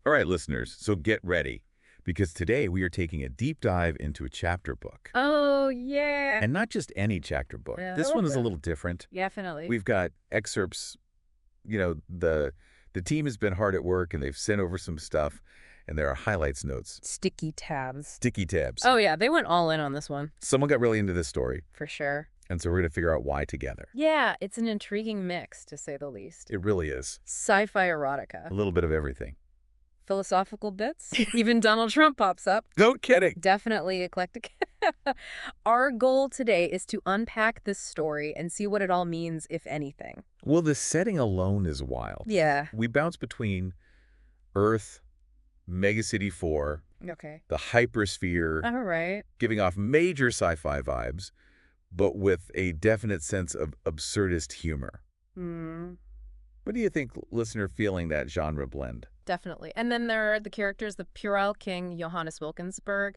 All right, listeners, so get ready, because today we are taking a deep dive into a chapter book. Oh, yeah. And not just any chapter book. This one is a little different. Definitely. We've got excerpts, the team has been hard at work and they've sent over some stuff, and there are highlights notes, Sticky tabs. sticky tabs. Oh, yeah. They went all in on this one. Someone got really into this story, For sure. and so we're going to figure out why together. Yeah, it's an intriguing mix, to say the least. It really is. Sci-fi A erotica. little bit of everything. Philosophical bits. Even Donald Trump pops up. No kidding. Definitely eclectic. Our goal today is to unpack this story and see what it all means, if anything. Well, the setting alone is wild. Yeah. We bounce between Earth, Megacity 4, Okay. the Hypersphere, All right. giving off major sci-fi vibes, but with a definite sense of absurdist humor. Hmm. What do you think, listener, feeling that genre blend? Definitely. And then there are the characters, the Puerile King, Johannes Wilkenssburg,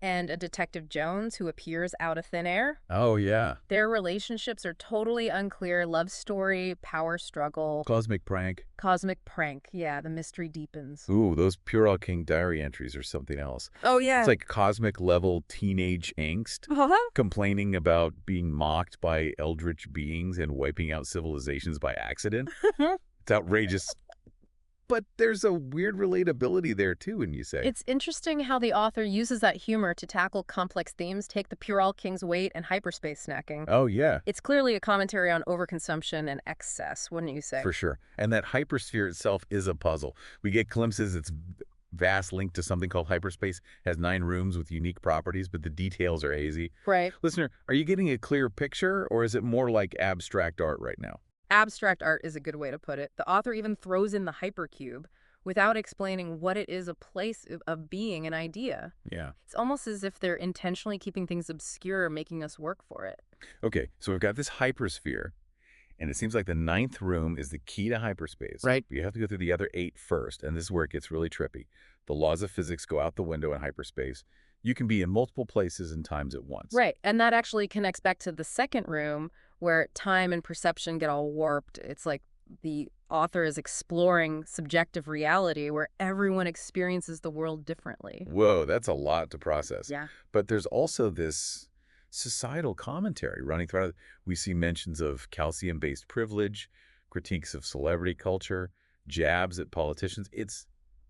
and a Detective Jones who appears out of thin air. Oh, yeah. Their relationships are totally unclear. Love story, power struggle, Cosmic prank. cosmic prank. Yeah, the mystery deepens. Ooh, those Puerile King diary entries are something else. Oh, yeah. It's like cosmic level teenage angst, complaining about being mocked by eldritch beings and wiping out civilizations by accident. It's outrageous. But there's a weird relatability there, too, when you say. It's interesting how the author uses that humor to tackle complex themes, take the Puerile King's weight and hyperspace snacking. Oh, yeah. It's clearly a commentary on overconsumption and excess, wouldn't you say? For sure. And that hypersphere itself is a puzzle. We get glimpses. It's vast, linked to something called hyperspace, has 9 rooms with unique properties, but the details are hazy. Right. Listener, are you getting a clear picture, or is it more like abstract art right now? Abstract art is a good way to put it. The author even throws in the hypercube without explaining what it is, a place of being, an idea. Yeah. It's almost as if they're intentionally keeping things obscure, making us work for it. Okay, so we've got this hypersphere, and it seems like the 9th room is the key to hyperspace. Right. You have to go through the other 8 first, and this is where it gets really trippy. The laws of physics go out the window in hyperspace. You can be in multiple places and times at once. Right, and that actually connects back to the second room where time and perception get all warped. It's like the author is exploring subjective reality where everyone experiences the world differently. Whoa, that's a lot to process. Yeah. But there's also this societal commentary running throughout. We see mentions of calcium-based privilege, critiques of celebrity culture, jabs at politicians. It's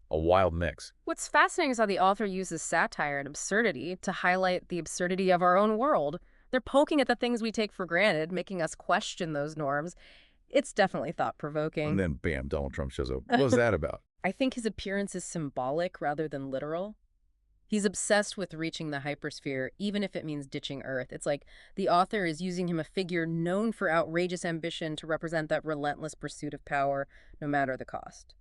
a wild mix. What's fascinating is how the author uses satire and absurdity to highlight the absurdity of our own world. They're poking at the things we take for granted, making us question those norms. It's definitely thought-provoking. And then, bam, Donald Trump shows up. What was that about? I think his appearance is symbolic rather than literal. He's obsessed with reaching the hypersphere, even if it means ditching Earth. It's like the author is using him, a figure known for outrageous ambition, to represent that relentless pursuit of power, no matter the cost.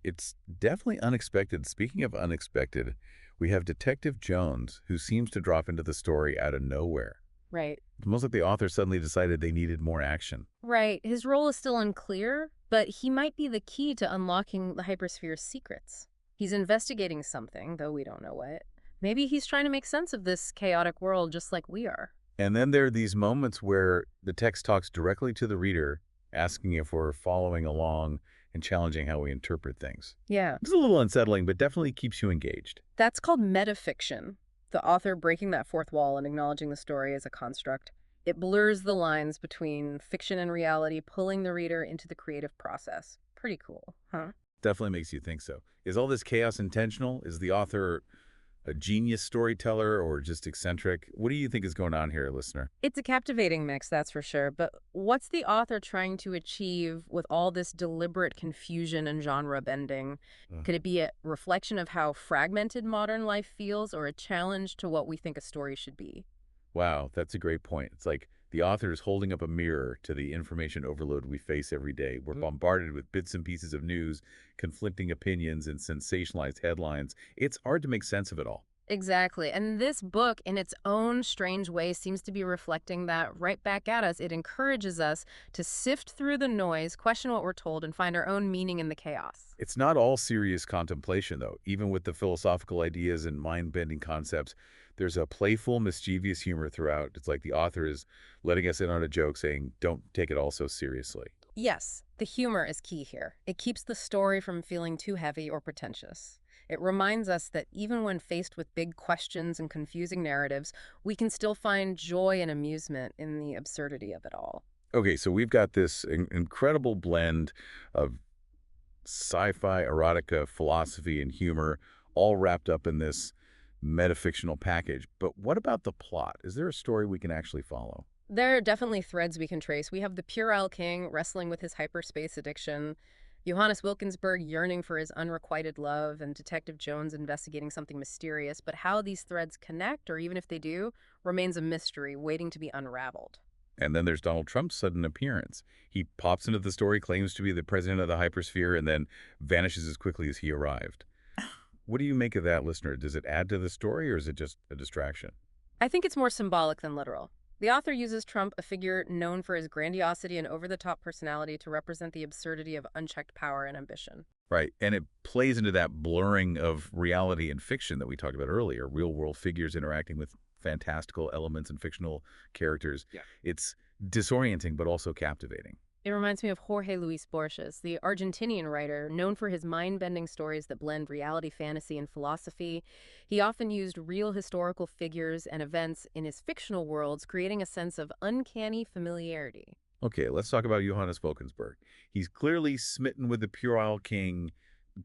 It's definitely unexpected. Speaking of unexpected, we have Detective Jones, who seems to drop into the story out of nowhere. Right. It's almost like the author suddenly decided they needed more action. Right. His role is still unclear, but he might be the key to unlocking the hypersphere's secrets. He's investigating something, though we don't know what. Maybe he's trying to make sense of this chaotic world just like we are. And then there are these moments where the text talks directly to the reader, asking if we're following along and challenging how we interpret things. Yeah. It's a little unsettling, but definitely keeps you engaged. That's called metafiction. The author breaking that fourth wall and acknowledging the story as a construct. It blurs the lines between fiction and reality, pulling the reader into the creative process. Pretty cool, huh? Definitely makes you think so. Is all this chaos intentional? Is the author a genius storyteller or just eccentric? What do you think is going on here, listener? It's a captivating mix, that's for sure. But what's the author trying to achieve with all this deliberate confusion and genre bending? Could it be a reflection of how fragmented modern life feels, or a challenge to what we think a story should be? Wow, that's a great point. It's like the author is holding up a mirror to the information overload we face every day. We're bombarded with bits and pieces of news, conflicting opinions, and sensationalized headlines. It's hard to make sense of it all. Exactly. And this book, in its own strange way, seems to be reflecting that right back at us. It encourages us to sift through the noise, question what we're told, and find our own meaning in the chaos. It's not all serious contemplation, though. Even with the philosophical ideas and mind-bending concepts, there's a playful, mischievous humor throughout. It's like the author is letting us in on a joke, saying, don't take it all so seriously. Yes, the humor is key here. It keeps the story from feeling too heavy or pretentious. It reminds us that even when faced with big questions and confusing narratives, we can still find joy and amusement in the absurdity of it all. Okay, so we've got this incredible blend of sci-fi, erotica, philosophy, and humor all wrapped up in this metafictional package. But what about the plot? Is there a story we can actually follow? There are definitely threads we can trace. We have the Puerile King wrestling with his hyperspace addiction, Johannes Wilkenssburg yearning for his unrequited love, and Detective Jones investigating something mysterious. But how these threads connect, or even if they do, remains a mystery waiting to be unraveled. And then there's Donald Trump's sudden appearance. He pops into the story, claims to be the president of the Hypersphere, and then vanishes as quickly as he arrived. What do you make of that, listener? Does it add to the story, or is it just a distraction? I think it's more symbolic than literal. The author uses Trump, a figure known for his grandiosity and over-the-top personality, to represent the absurdity of unchecked power and ambition. Right, and it plays into that blurring of reality and fiction that we talked about earlier, real-world figures interacting with fantastical elements and fictional characters. Yeah. It's disorienting, but also captivating. It reminds me of Jorge Luis Borges, the Argentinian writer known for his mind-bending stories that blend reality, fantasy, and philosophy. He often used real historical figures and events in his fictional worlds, creating a sense of uncanny familiarity. Okay, let's talk about Johannes Wilkenssburg. He's clearly smitten with the Puerile King,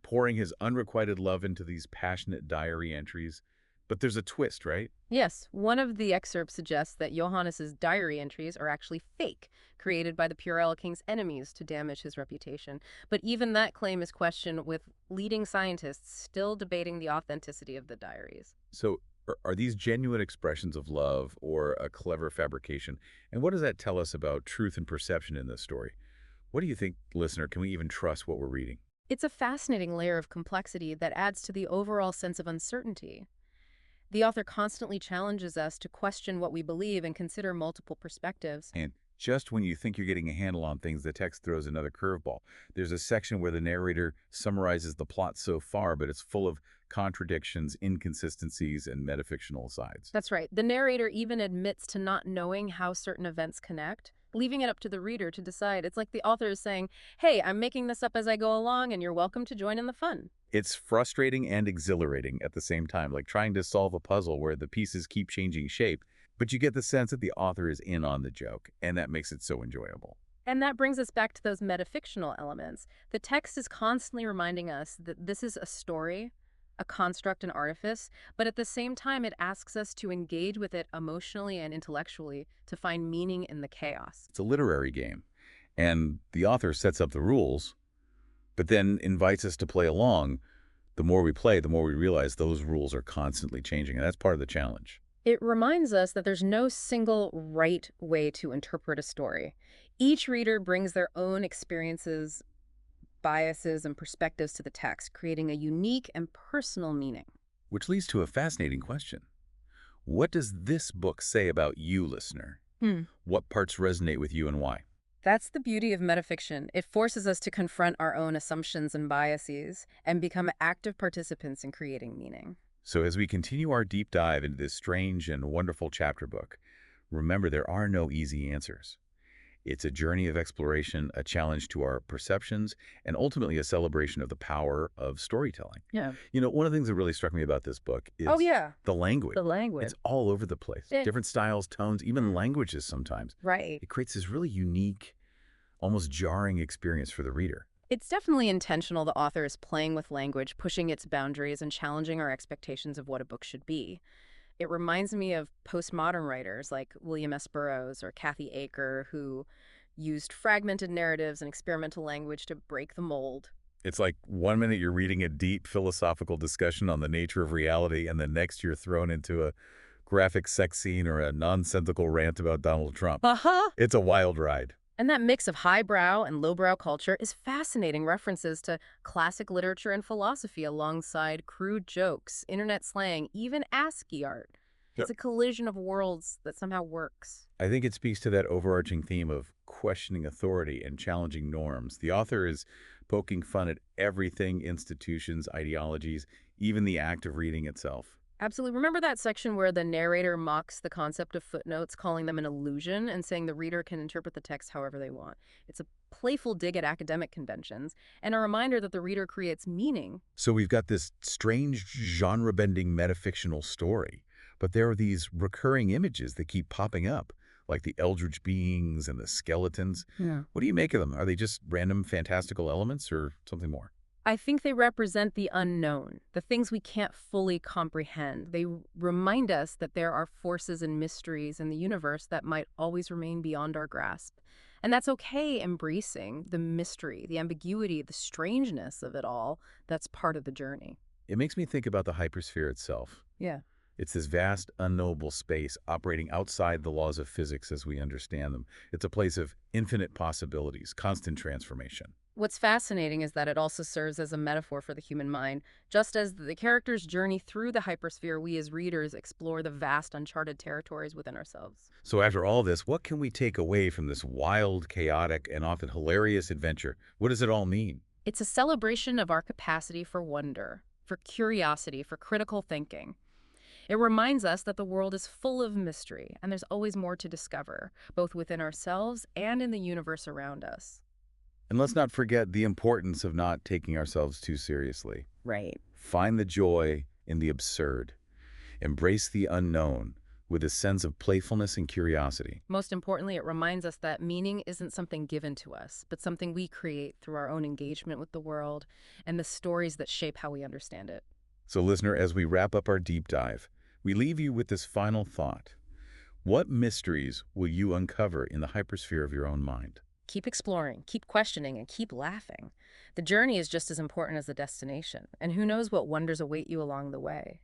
pouring his unrequited love into these passionate diary entries. But there's a twist, right? Yes, one of the excerpts suggests that Johannes's diary entries are actually fake, created by the Puerile King's enemies to damage his reputation. But even that claim is questioned, with leading scientists still debating the authenticity of the diaries. So are these genuine expressions of love or a clever fabrication? And what does that tell us about truth and perception in this story? What do you think, listener? Can we even trust what we're reading? It's a fascinating layer of complexity that adds to the overall sense of uncertainty. The author constantly challenges us to question what we believe and consider multiple perspectives. And just when you think you're getting a handle on things, the text throws another curveball. There's a section where the narrator summarizes the plot so far, but it's full of contradictions, inconsistencies, and metafictional asides. That's right. The narrator even admits to not knowing how certain events connect, leaving it up to the reader to decide. It's like the author is saying, hey, I'm making this up as I go along, and you're welcome to join in the fun. It's frustrating and exhilarating at the same time, like trying to solve a puzzle where the pieces keep changing shape, but you get the sense that the author is in on the joke, and that makes it so enjoyable. And that brings us back to those metafictional elements. The text is constantly reminding us that this is a story, a construct, an artifice, but at the same time it asks us to engage with it emotionally and intellectually to find meaning in the chaos. It's a literary game, and the author sets up the rules, but then invites us to play along. The more we play, the more we realize those rules are constantly changing, and that's part of the challenge. It reminds us that there's no single right way to interpret a story. Each reader brings their own experiences, biases, and perspectives to the text, creating a unique and personal meaning. Which leads to a fascinating question. What does this book say about you, listener? What parts resonate with you and why? That's the beauty of metafiction. It forces us to confront our own assumptions and biases and become active participants in creating meaning. So as we continue our deep dive into this strange and wonderful chapter book, remember there are no easy answers. It's a journey of exploration, a challenge to our perceptions, and ultimately a celebration of the power of storytelling. Yeah. You know, one of the things that really struck me about this book is the language. The language. It's all over the place. Different styles, tones, even languages sometimes. Right. It creates this really unique, almost jarring experience for the reader. It's definitely intentional. The author is playing with language, pushing its boundaries, and challenging our expectations of what a book should be. It reminds me of postmodern writers like William S. Burroughs or Kathy Aker, who used fragmented narratives and experimental language to break the mold. It's like 1 minute you're reading a deep philosophical discussion on the nature of reality, and the next you're thrown into a graphic sex scene or a nonsensical rant about Donald Trump. It's a wild ride. And that mix of highbrow and lowbrow culture is fascinating. References to classic literature and philosophy alongside crude jokes, internet slang, even ASCII art. It's a collision of worlds that somehow works. I think it speaks to that overarching theme of questioning authority and challenging norms. The author is poking fun at everything, institutions, ideologies, even the act of reading itself. Absolutely. Remember that section where the narrator mocks the concept of footnotes, calling them an illusion and saying the reader can interpret the text however they want? It's a playful dig at academic conventions, and a reminder that the reader creates meaning. So we've got this strange genre-bending metafictional story, but there are these recurring images that keep popping up, like the eldritch beings and the skeletons. Yeah. What do you make of them? Are they just random fantastical elements or something more? I think they represent the unknown, the things we can't fully comprehend. They remind us that there are forces and mysteries in the universe that might always remain beyond our grasp. And that's okay, embracing the mystery, the ambiguity, the strangeness of it all. That's part of the journey. It makes me think about the hypersphere itself. Yeah. It's this vast, unknowable space operating outside the laws of physics as we understand them. It's a place of infinite possibilities, constant transformation. What's fascinating is that it also serves as a metaphor for the human mind. Just as the characters journey through the hypersphere, we as readers explore the vast, uncharted territories within ourselves. So after all this, what can we take away from this wild, chaotic, and often hilarious adventure? What does it all mean? It's a celebration of our capacity for wonder, for curiosity, for critical thinking. It reminds us that the world is full of mystery, and there's always more to discover, both within ourselves and in the universe around us. And let's not forget the importance of not taking ourselves too seriously. Right. Find the joy in the absurd. Embrace the unknown with a sense of playfulness and curiosity. Most importantly, it reminds us that meaning isn't something given to us, but something we create through our own engagement with the world and the stories that shape how we understand it. So listener, as we wrap up our deep dive, we leave you with this final thought. What mysteries will you uncover in the hypersphere of your own mind? Keep exploring, keep questioning, and keep laughing. The journey is just as important as the destination, and who knows what wonders await you along the way.